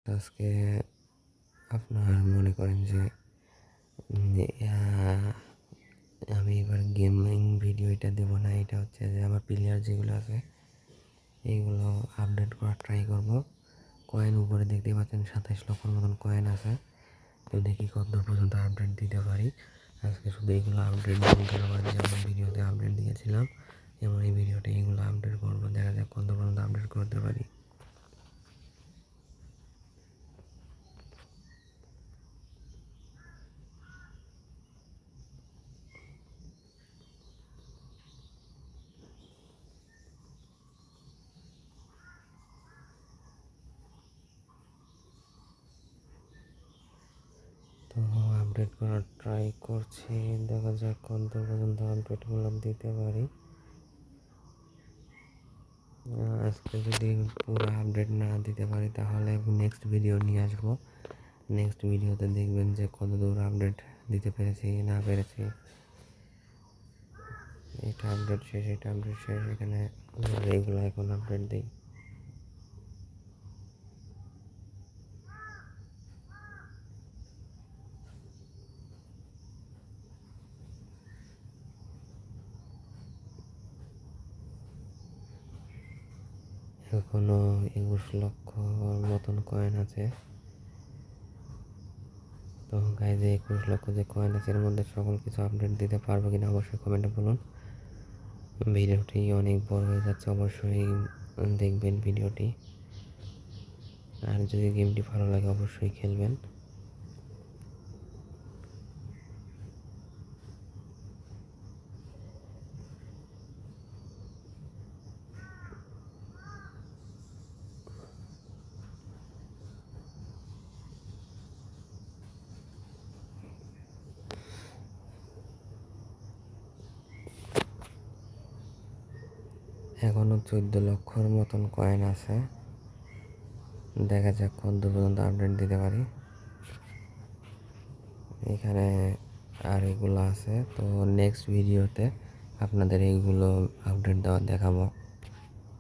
আজকে আপনার মনে করেন যে আমি এবার গেমিং ভিডিও এটা দেবো না, এটা হচ্ছে যে আমার প্লেয়ার যেগুলো আছে এইগুলো আপডেট করার ট্রাই করব। কয়েন উপরে দেখতে পাচ্ছেন 27 লক্ষর মতন কয়েন আছে, তো দেখি কত পর্যন্ত আপডেট দিতে পারি। আজকে শুধু এইগুলো আপডেট দিতে পারি, যেমন ভিডিওতে আপডেট দিয়েছিলাম যেমন এই ভিডিওটা এইগুলো আপডেট করবো, দেখা যাক কত পর্যন্ত আপডেট করতে পারি। তো আপডেট করার ট্রাই করছি, দেখা যাক কত পর্যন্ত আপডেটগুলো দিতে পারি। আজকে যদি পুরো আপডেট না দিতে পারি তাহলে নেক্সট ভিডিও নিয়ে আসবো। নেক্সট ভিডিওতে দেখবেন যে কত দূর আপডেট দিতে পেরেছি না পেরেছি। এটা আপডেট শেষ, এটা আপডেট শেষ, এখানে এইগুলো এখন আপডেট দিই। এখনো 21 লক্ষ মতন কয়েন আছে। তো গাইজ 21 লক্ষ যে কয়েন আছে এর মধ্যে সকল কিছু আপডেট দিতে পারবো কিনা অবশ্যই কমেন্টে বলুন। ভিডিওটি অনেক বড় হয়ে যাচ্ছে, অবশ্যই দেখবেন ভিডিওটি। আর যদি গেমটি ভালো লাগে অবশ্যই খেলবেন। এখনো 14 লক্ষর মতন কয়েন আছে, দেখা যাক কত পর্যন্ত আপডেট দিতে পারি। এখানে আর এগুলো আছে, তো নেক্সট ভিডিওতে আপনাদের এইগুলো আপডেট দেখাবো।